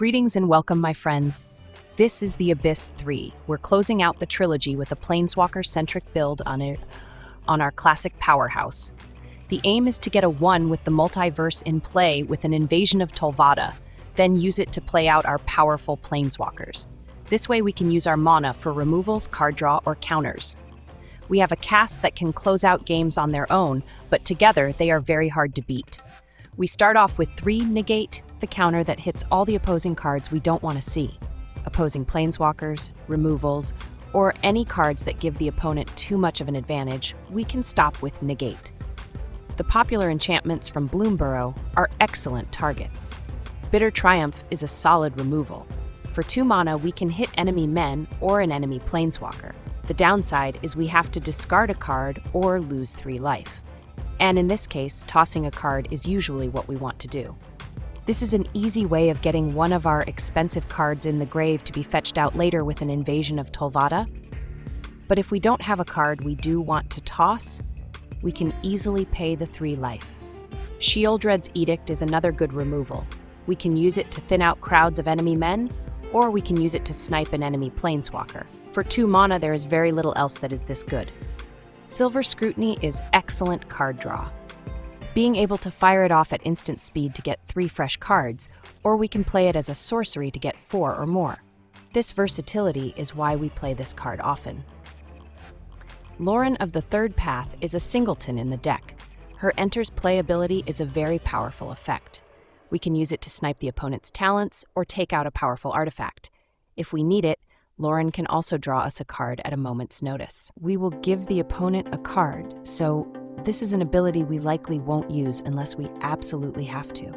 Greetings and welcome, my friends. This is the Abyss 3. We're closing out the trilogy with a Planeswalker-centric build on our classic powerhouse. The aim is to get a One with the Multiverse in play with an Invasion of Tolvada, then use it to play out our powerful Planeswalkers. This way we can use our mana for removals, card draw, or counters. We have a cast that can close out games on their own, but together they are very hard to beat. We start off with 3 Negate, the counter that hits all the opposing cards we don't want to see. Opposing Planeswalkers, removals, or any cards that give the opponent too much of an advantage, we can stop with Negate. The popular enchantments from Bloomburrow are excellent targets. Bitter Triumph is a solid removal. For 2 mana, we can hit enemy men or an enemy Planeswalker. The downside is we have to discard a card or lose 3 life. And in this case, tossing a card is usually what we want to do. This is an easy way of getting one of our expensive cards in the grave to be fetched out later with an Invasion of Tolvada. But if we don't have a card we do want to toss, we can easily pay the 3 life. Sheoldred's Edict is another good removal. We can use it to thin out crowds of enemy men, or we can use it to snipe an enemy Planeswalker. For 2 mana, there is very little else that is this good. Silver Scrutiny is excellent card draw. Being able to fire it off at instant speed to get 3 fresh cards, or we can play it as a sorcery to get 4 or more. This versatility is why we play this card often. Loran of the Third Path is a singleton in the deck. Her enters play ability is a very powerful effect. We can use it to snipe the opponent's talents or take out a powerful artifact. If we need it, Loran can also draw us a card at a moment's notice. We will give the opponent a card, so this is an ability we likely won't use unless we absolutely have to.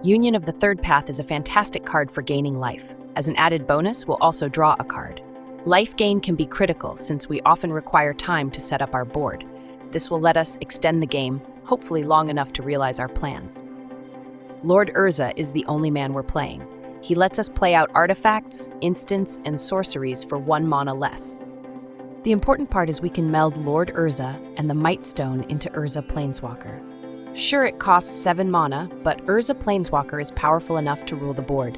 Union of the Third Path is a fantastic card for gaining life. As an added bonus, we'll also draw a card. Life gain can be critical since we often require time to set up our board. This will let us extend the game, hopefully long enough to realize our plans. Lord Urza is the only man we're playing. He lets us play out artifacts, instants, and sorceries for 1 mana less. The important part is we can meld Lord Urza and the Mightstone into Urza Planeswalker. Sure, it costs 7 mana, but Urza Planeswalker is powerful enough to rule the board.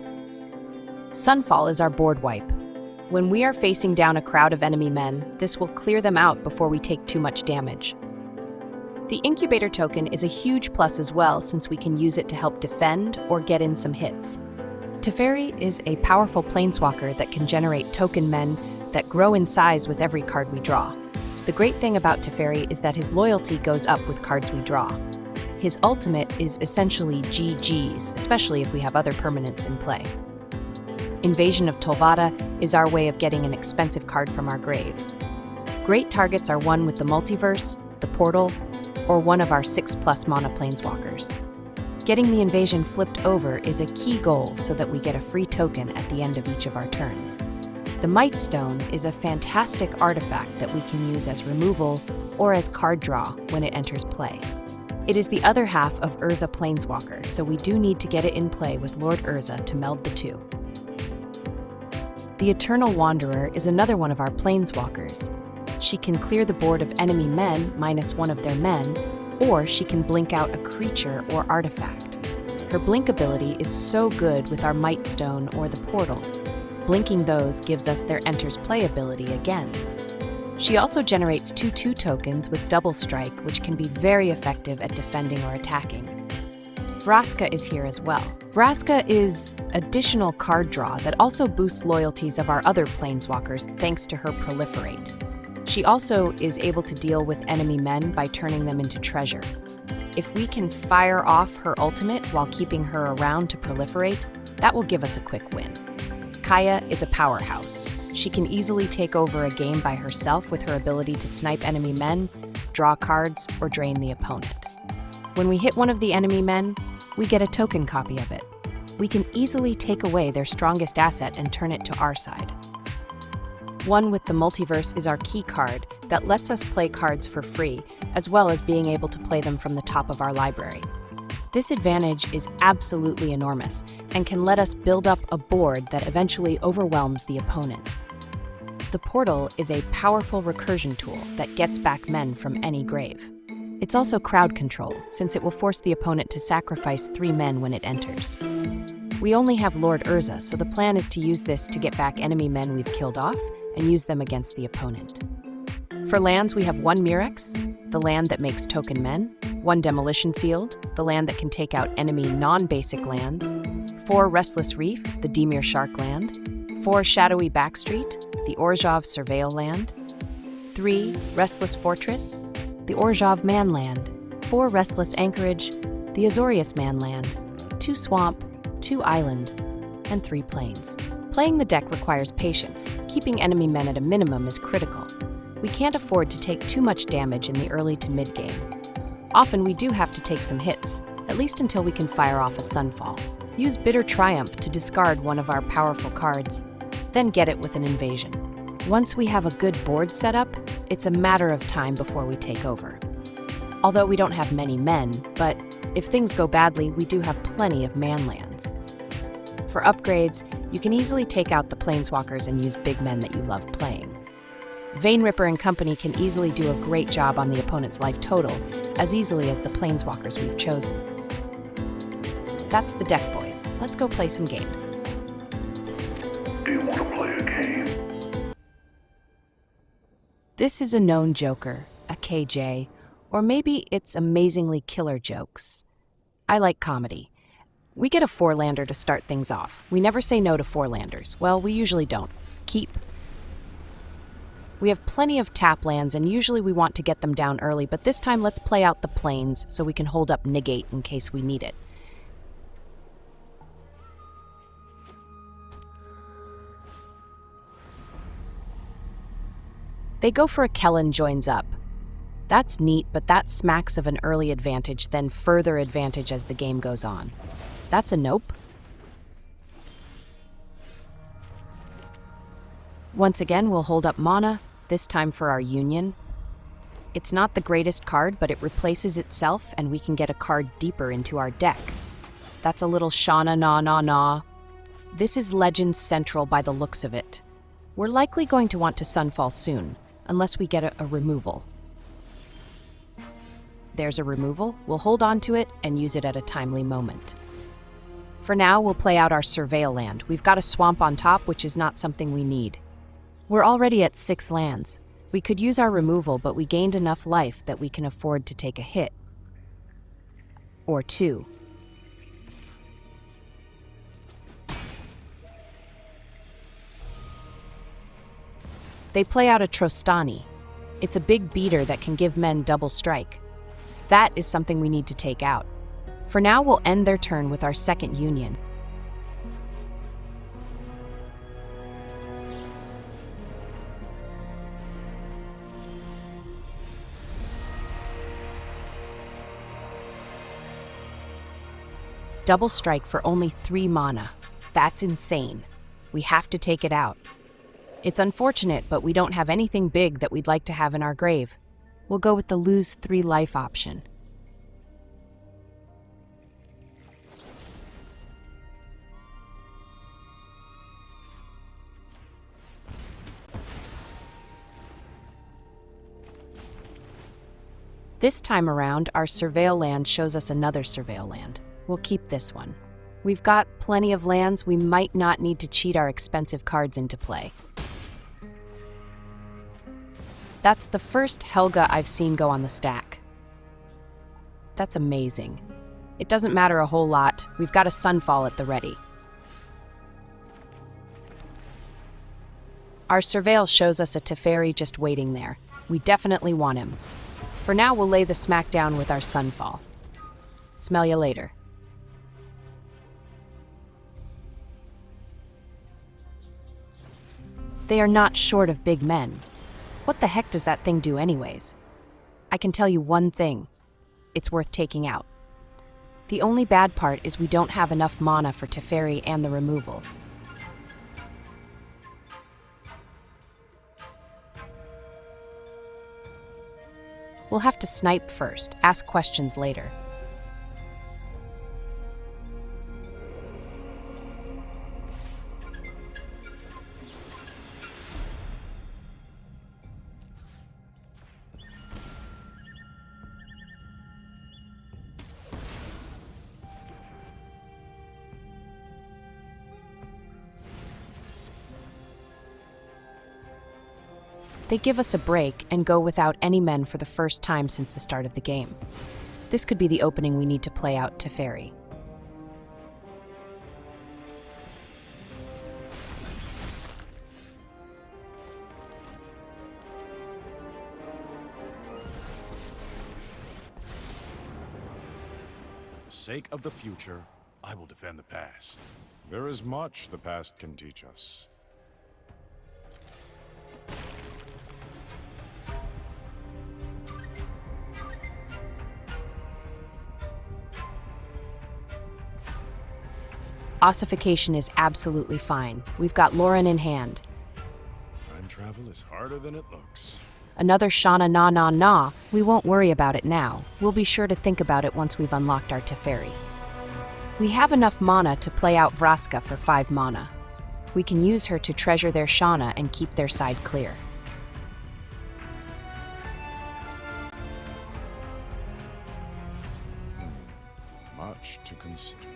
Sunfall is our board wipe. When we are facing down a crowd of enemy men, this will clear them out before we take too much damage. The Incubator token is a huge plus as well since we can use it to help defend or get in some hits. Teferi is a powerful Planeswalker that can generate token men that grow in size with every card we draw. The great thing about Teferi is that his loyalty goes up with cards we draw. His ultimate is essentially GG's, especially if we have other permanents in play. Invasion of Tolvada is our way of getting an expensive card from our grave. Great targets are One with the Multiverse, the Portal, or one of our 6+ mana Planeswalkers. Getting the invasion flipped over is a key goal so that we get a free token at the end of each of our turns. The Mightstone is a fantastic artifact that we can use as removal or as card draw when it enters play. It is the other half of Urza Planeswalker, so we do need to get it in play with Lord Urza to meld the 2. The Eternal Wanderer is another one of our Planeswalkers. She can clear the board of enemy men -1 of their men, or she can blink out a creature or artifact. Her blink ability is so good with our Mightstone or the Portal. Blinking those gives us their enters play ability again. She also generates 2/2 tokens with double strike, which can be very effective at defending or attacking. Vraska is here as well. Vraska is additional card draw that also boosts loyalties of our other Planeswalkers thanks to her Proliferate. She also is able to deal with enemy men by turning them into treasure. If we can fire off her ultimate while keeping her around to proliferate, that will give us a quick win. Kaya is a powerhouse. She can easily take over a game by herself with her ability to snipe enemy men, draw cards, or drain the opponent. When we hit one of the enemy men, we get a token copy of it. We can easily take away their strongest asset and turn it to our side. One with the Multiverse is our key card that lets us play cards for free, as well as being able to play them from the top of our library. This advantage is absolutely enormous and can let us build up a board that eventually overwhelms the opponent. The Portal is a powerful recursion tool that gets back men from any grave. It's also crowd control, since it will force the opponent to sacrifice 3 men when it enters. We only have Lord Urza, so the plan is to use this to get back enemy men we've killed off and use them against the opponent. For lands, we have 1 Murex, the land that makes token men, 1 Demolition Field, the land that can take out enemy non-basic lands, 4 Restless Reef, the Dimir Shark land, 4 Shadowy Backstreet, the Orzhov Surveil land, 3 Restless Fortress, the Orzhov Manland, 4 Restless Anchorage, the Azorius Manland, 2 Swamp, 2 Island, and 3 Plains. Playing the deck requires patience. Keeping enemy men at a minimum is critical. We can't afford to take too much damage in the early to mid-game. Often we do have to take some hits, at least until we can fire off a Sunfall. Use Bitter Triumph to discard one of our powerful cards, then get it with an invasion. Once we have a good board set up, it's a matter of time before we take over. Although we don't have many men, but if things go badly, we do have plenty of manlands. For upgrades, you can easily take out the Planeswalkers and use big men that you love playing. Vein Ripper and company can easily do a great job on the opponent's life total, as easily as the Planeswalkers we've chosen. That's the deck, boys. Let's go play some games. Do you want to play a game? This is a known joker, a KJ, or maybe it's amazingly killer jokes. I like comedy. We get a 4-lander to start things off. We never say no to 4-landers. Well, we usually don't. Keep. We have plenty of tap lands, and usually we want to get them down early, but this time let's play out the Plains so we can hold up Negate in case we need it. They go for a Kellen joins up. That's neat, but that smacks of an early advantage, then further advantage as the game goes on. That's a nope. Once again, we'll hold up mana, this time for our Union. It's not the greatest card, but it replaces itself, and we can get a card deeper into our deck. That's a little Shauna na na na. This is Legends Central by the looks of it. We're likely going to want to Sunfall soon, unless we get a removal. There's a removal. We'll hold on to it and use it at a timely moment. For now, we'll play out our Surveil land. We've got a swamp on top, which is not something we need. We're already at 6 lands. We could use our removal, but we gained enough life that we can afford to take a hit. Or 2. They play out a Trostani. It's a big beater that can give men double strike. That is something we need to take out. For now, we'll end their turn with our second Union. Double strike for only 3 mana. That's insane. We have to take it out. It's unfortunate, but we don't have anything big that we'd like to have in our grave. We'll go with the lose 3 life option. This time around, our Surveil land shows us another Surveil land. We'll keep this one. We've got plenty of lands. We might not need to cheat our expensive cards into play. That's the first Helga I've seen go on the stack. That's amazing. It doesn't matter a whole lot. We've got a Sunfall at the ready. Our Surveil shows us a Teferi just waiting there. We definitely want him. For now, we'll lay the smack down with our Sunfall. Smell ya later. They are not short of big men. What the heck does that thing do anyways? I can tell you one thing. It's worth taking out. The only bad part is we don't have enough mana for Teferi and the removal. We'll have to snipe first, ask questions later. They give us a break and go without any men for the first time since the start of the game. This could be the opening we need to play out Teferi. For the sake of the future, I will defend the past. There is much the past can teach us. Ossification is absolutely fine. We've got Loran in hand. Time travel is harder than it looks. Another Shana na na na. We won't worry about it now. We'll be sure to think about it once we've unlocked our Teferi. We have enough mana to play out Vraska for 5 mana. We can use her to treasure their Shana and keep their side clear. Much to consider.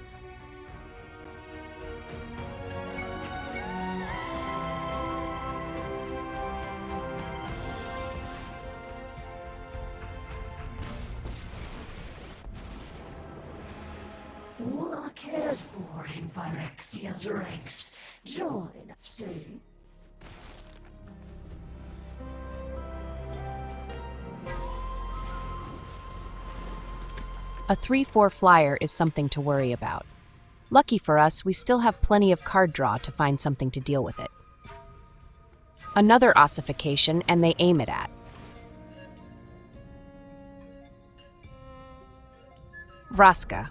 All are cared for in Phyrexia's ranks. Join us, stay. A 3/4 flyer is something to worry about. Lucky for us, we still have plenty of card draw to find something to deal with it. Another ossification, and they aim it at. Vraska.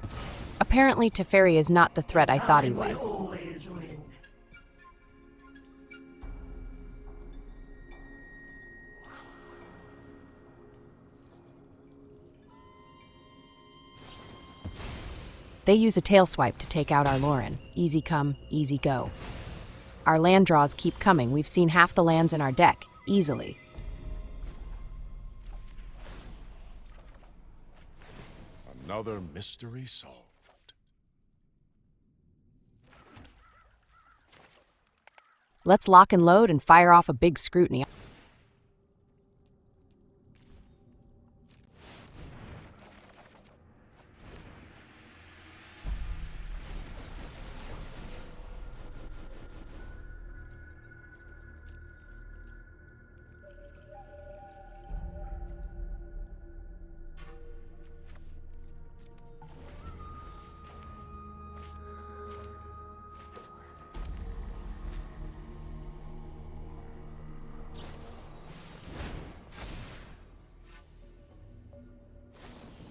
Apparently Teferi is not the threat I thought he was. Always win. They use a tail swipe to take out our Loran. Easy come, easy go. Our land draws keep coming. We've seen half the lands in our deck, easily. Another mystery solved. Let's lock and load and fire off a big scrutiny.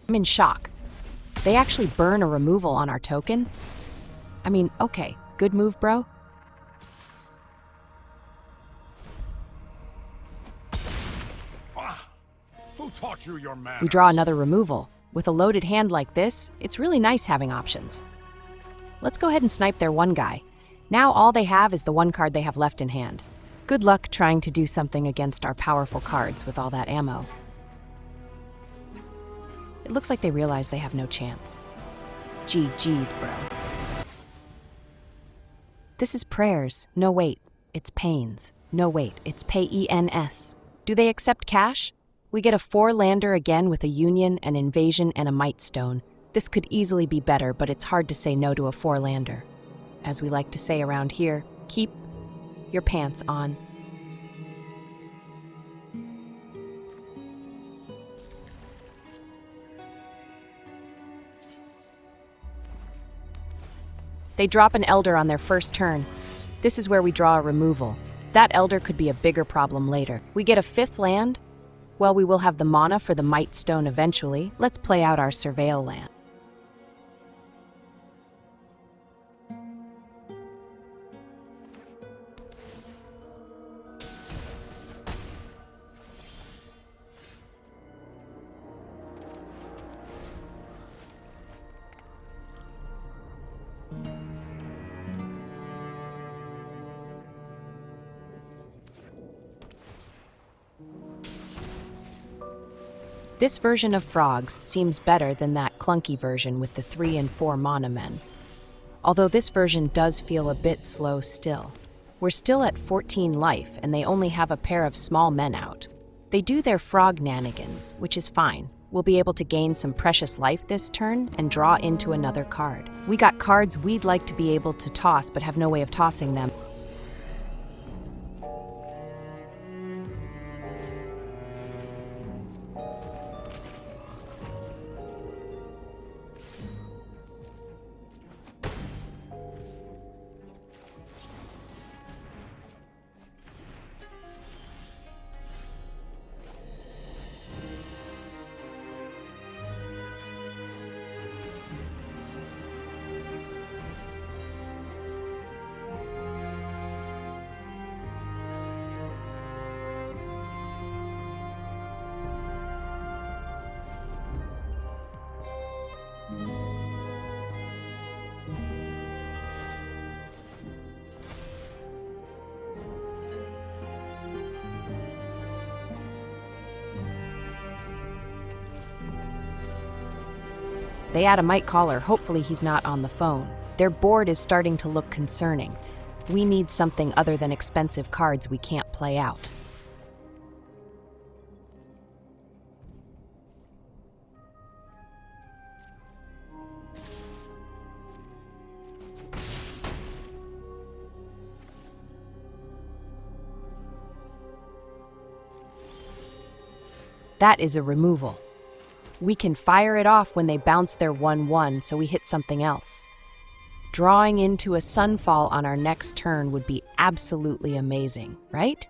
I'm in shock. They actually burn a removal on our token? I mean, okay, good move, bro. Who taught you your manners? We draw another removal. With a loaded hand like this, it's really nice having options. Let's go ahead and snipe their one guy. Now all they have is the one card they have left in hand. Good luck trying to do something against our powerful cards with all that ammo. It looks like they realize they have no chance. GG's, bro. This is prayers. No, wait. It's pains. No, wait. It's pay-e-n-s. Do they accept cash? We get a 4-lander again with a Union, an Invasion, and a Mightstone. This could easily be better, but it's hard to say no to a 4-lander. As we like to say around here, keep your pants on. They drop an Elder on their first turn. This is where we draw a removal. That Elder could be a bigger problem later. We get a 5th land? Well, we will have the mana for the Mightstone eventually. Let's play out our Surveil land. This version of Frogs seems better than that clunky version with the 3 and 4 mana men. Although this version does feel a bit slow still. We're still at 14 life, and they only have a pair of small men out. They do their frog nanigans, which is fine. We'll be able to gain some precious life this turn and draw into another card. We got cards we'd like to be able to toss but have no way of tossing them. They add a Might Caller. Hopefully he's not on the phone. Their board is starting to look concerning. We need something other than expensive cards we can't play out. That is a removal. We can fire it off when they bounce their 1/1, so we hit something else. Drawing into a Sunfall on our next turn would be absolutely amazing, right?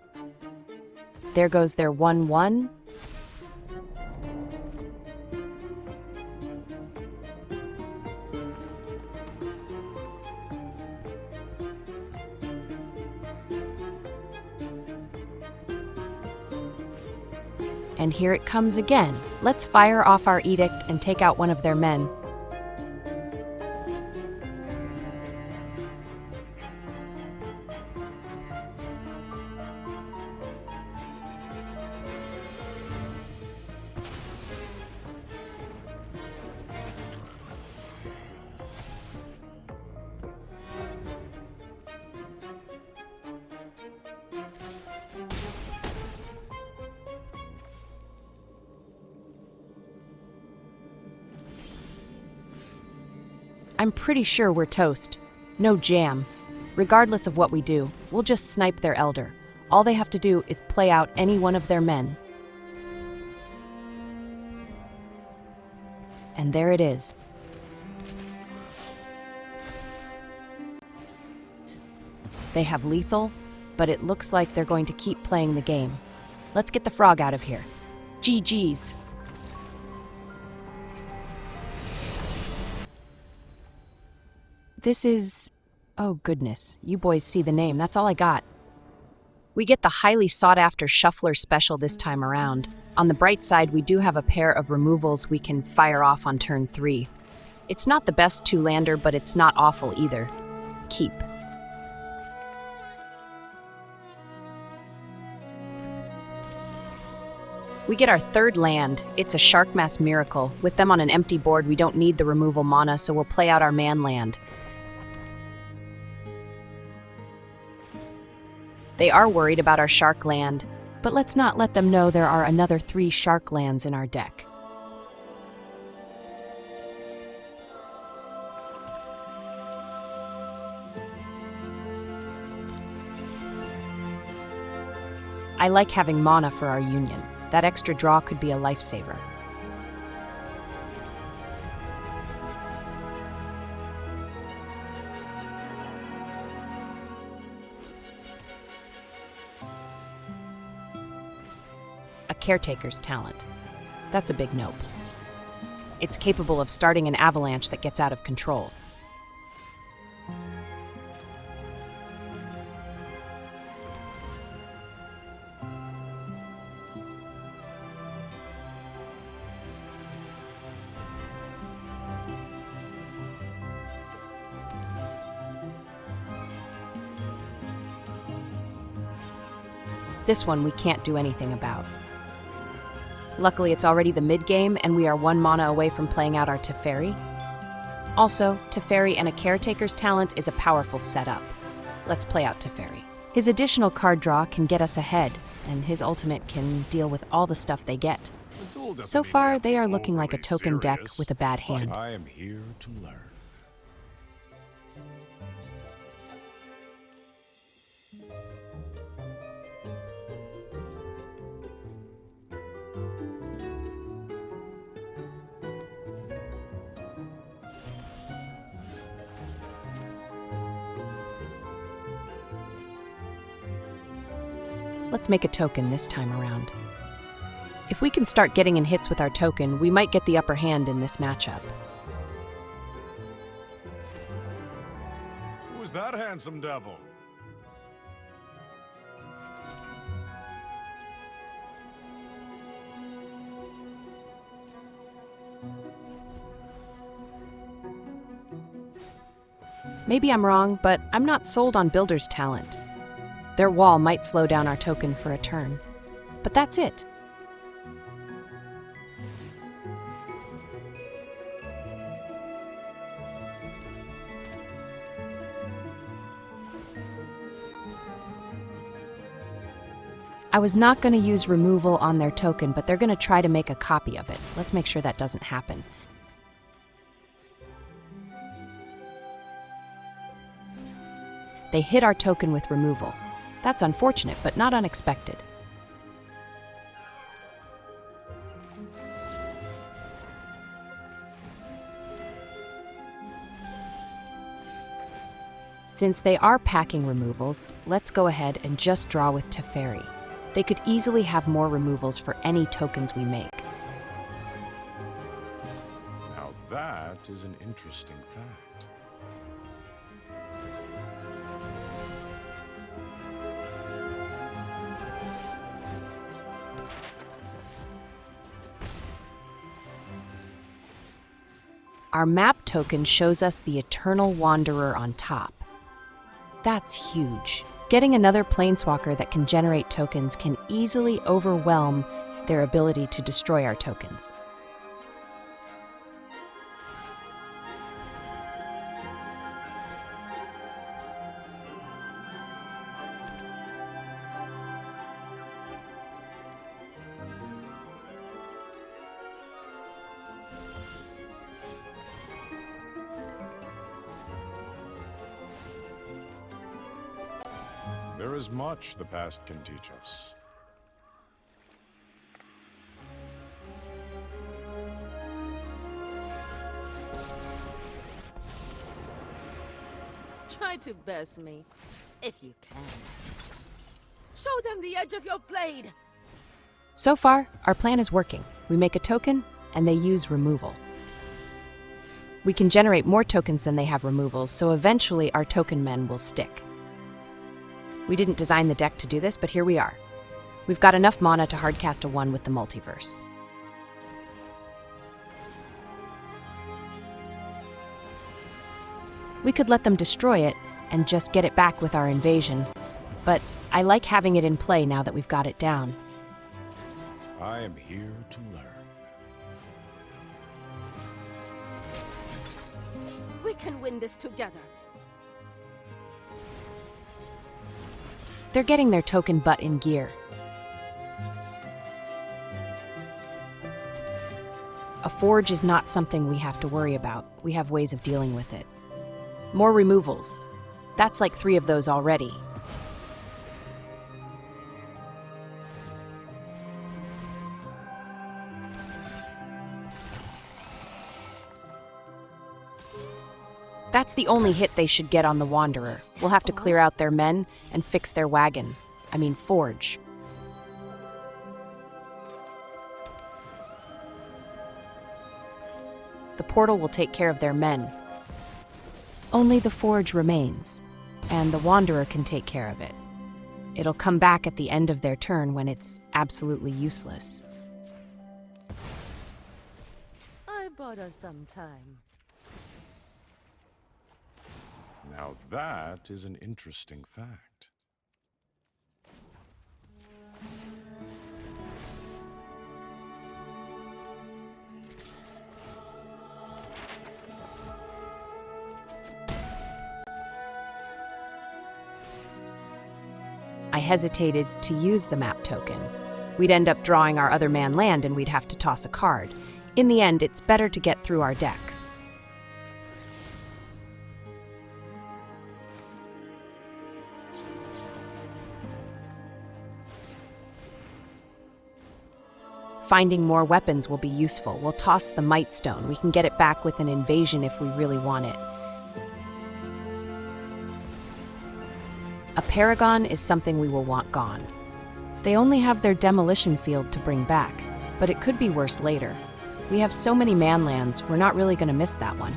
There goes their 1/1. And here it comes again. Let's fire off our Edict and take out one of their men. I'm pretty sure we're toast. No jam. Regardless of what we do, we'll just snipe their elder. All they have to do is play out any one of their men. And there it is. They have lethal, but it looks like they're going to keep playing the game. Let's get the frog out of here. GG's. This is... oh goodness, you boys see the name, that's all I got. We get the highly sought-after Shuffler special this time around. On the bright side, we do have a pair of removals we can fire off on turn 3. It's not the best 2-lander, but it's not awful either. Keep. We get our third land. It's a Sharkmass Miracle. With them on an empty board, we don't need the removal mana, so we'll play out our man land. They are worried about our shark land, but let's not let them know there are another 3 shark lands in our deck. I like having mana for our union. That extra draw could be a lifesaver. A Caretaker's Talent. That's a big nope. It's capable of starting an avalanche that gets out of control. This one we can't do anything about. Luckily, it's already the mid-game, and we are 1 mana away from playing out our Teferi. Also, Teferi and a Caretaker's Talent is a powerful setup. Let's play out Teferi. His additional card draw can get us ahead, and his ultimate can deal with all the stuff they get. So far, they are looking like a token deck with a bad hand. I am here to learn. Let's make a token this time around. If we can start getting in hits with our token, we might get the upper hand in this matchup. Who's that handsome devil? Maybe I'm wrong, but I'm not sold on Builder's talent. Their wall might slow down our token for a turn. But that's it. I was not going to use removal on their token, but they're going to try to make a copy of it. Let's make sure that doesn't happen. They hit our token with removal. That's unfortunate, but not unexpected. Since they are packing removals, let's go ahead and just draw with Teferi. They could easily have more removals for any tokens we make. Now that is an interesting fact. Our map token shows us the Eternal Wanderer on top. That's huge. Getting another Planeswalker that can generate tokens can easily overwhelm their ability to destroy our tokens. There is much the past can teach us. Try to burst me, if you can. Show them the edge of your blade! So far, our plan is working. We make a token, and they use removal. We can generate more tokens than they have removals, so eventually our token men will stick. We didn't design the deck to do this, but here we are. We've got enough mana to hardcast a One with the Multiverse. We could let them destroy it and just get it back with our invasion, but I like having it in play now that we've got it down. I am here to learn. We can win this together. They're getting their token butt in gear. A forge is not something we have to worry about. We have ways of dealing with it. More removals. That's like 3 of those already. That's the only hit they should get on the Wanderer. We'll have to clear out their men and fix their wagon. I mean, forge. The portal will take care of their men. Only the forge remains, and the Wanderer can take care of it. It'll come back at the end of their turn when it's absolutely useless. I bought us some time. Now that is an interesting fact. I hesitated to use the map token. We'd end up drawing our other man land and we'd have to toss a card. In the end, it's better to get through our deck. Finding more weapons will be useful. We'll toss the Mightstone. We can get it back with an invasion if we really want it. A Paragon is something we will want gone. They only have their demolition field to bring back, but it could be worse later. We have so many manlands, we're not really going to miss that one.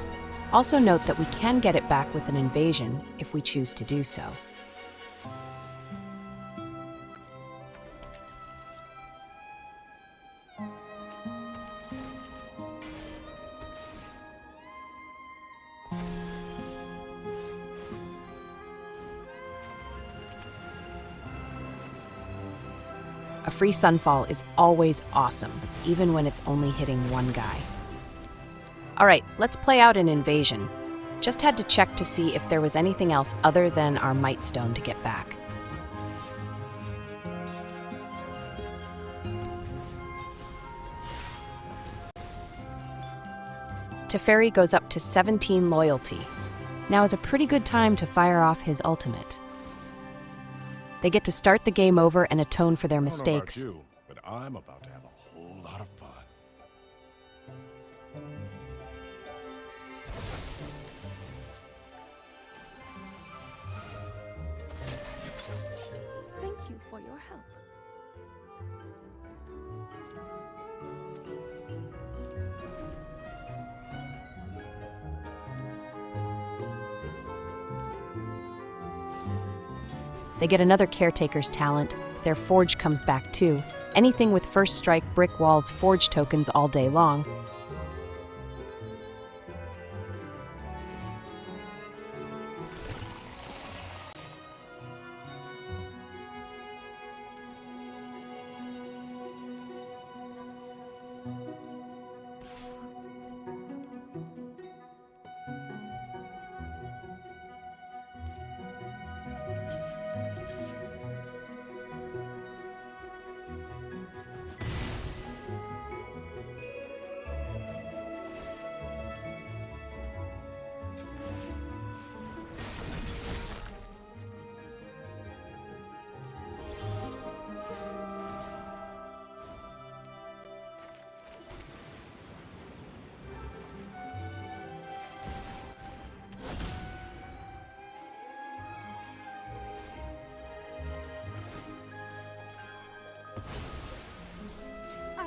Also note that we can get it back with an invasion if we choose to do so. A free Sunfall is always awesome, even when it's only hitting one guy. Alright, let's play out an invasion. Just had to check to see if there was anything else other than our Mightstone to get back. Teferi goes up to 17 loyalty. Now is a pretty good time to fire off his ultimate. They get to start the game over and atone for their mistakes. I don't know about you, but I'm about to have a whole lot of fun. Thank you for your help. They get another Caretaker's talent. Their Forge comes back too. Anything with First Strike, Brick Walls, Forge tokens all day long.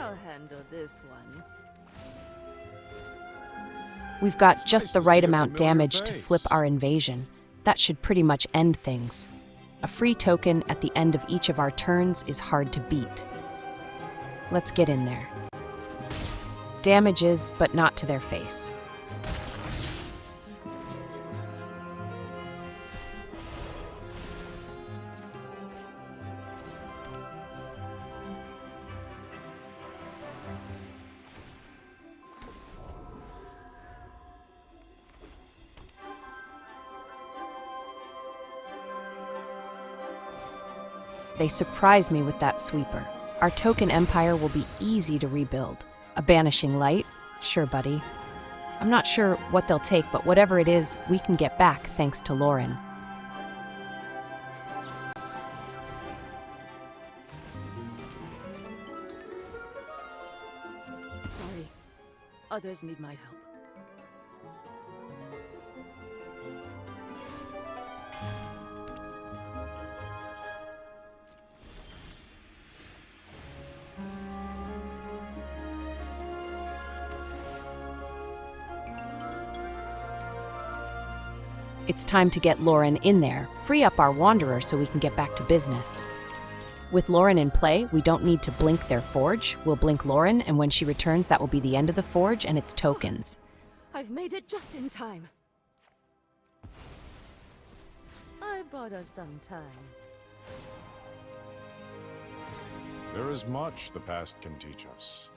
I'll handle this one. We've got just nice the to right see a amount familiar damage to face. flip our invasion. That should pretty much end things. A free token at the end of each of our turns is hard to beat. Let's get in there. Damages, but not to their face. They surprise me with that sweeper. Our token empire will be easy to rebuild. A banishing light? Sure, buddy. I'm not sure what they'll take, but whatever it is, we can get back thanks to Loran. Sorry. Others need my help. It's time to get Loran in there, free up our Wanderer so we can get back to business. With Loran in play, we don't need to blink their Forge. We'll blink Loran, and when she returns, that will be the end of the Forge and its tokens. I've made it just in time. I bought us some time. There is much the past can teach us.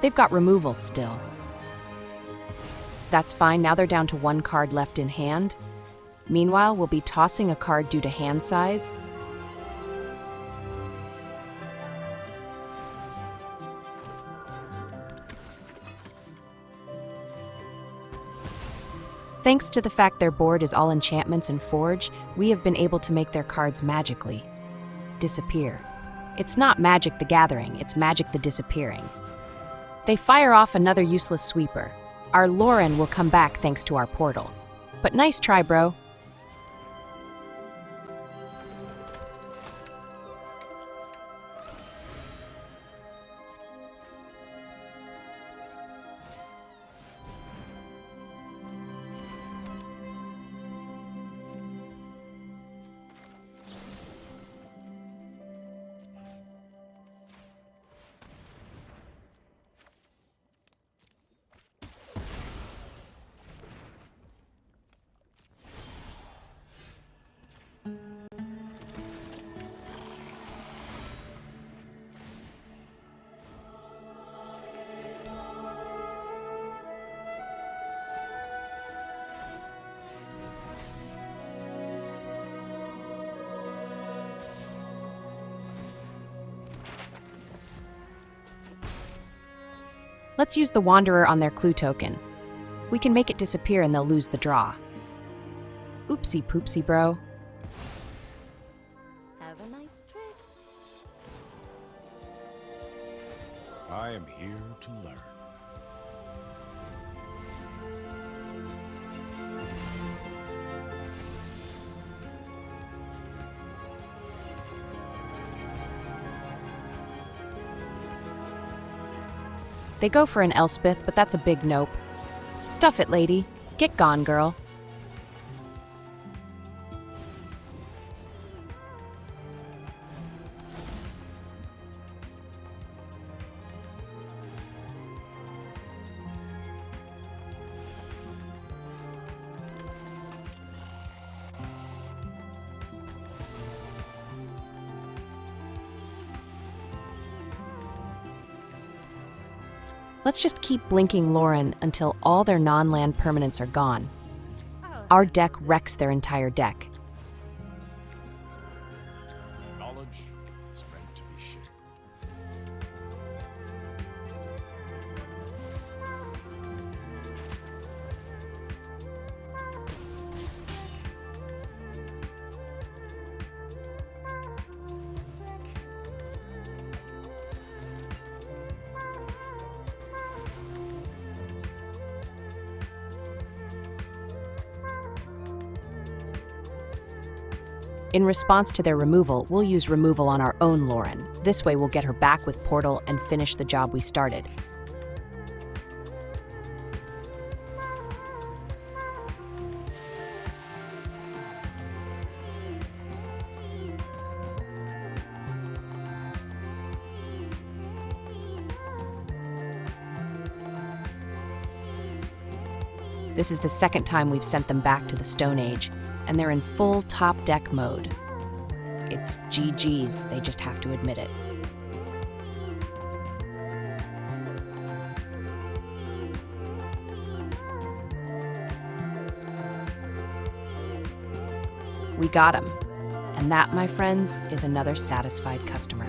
They've got removals still. That's fine, now they're down to 1 card left in hand. Meanwhile, we'll be tossing a card due to hand size. Thanks to the fact their board is all enchantments and forge, we have been able to make their cards magically disappear. It's not Magic the Gathering, it's Magic the Disappearing. They fire off another useless sweeper. Our Loran will come back thanks to our portal. But nice try, bro. Let's use the Wanderer on their clue token. We can make it disappear and they'll lose the draw. Oopsie poopsie, bro. Have a nice trip. I am here to learn. They go for an Elspeth, but that's a big nope. Stuff it, lady. Get gone, girl. Let's just keep blinking Loran until all their non-land permanents are gone. Our deck wrecks their entire deck. Knowledge is meant to be shared. In response to their removal, we'll use removal on our own Loran. This way we'll get her back with Portal and finish the job we started. This is the second time we've sent them back to the Stone Age, and they're in full top deck mode. It's GG's, they just have to admit it. We got him. And that, my friends, is another satisfied customer.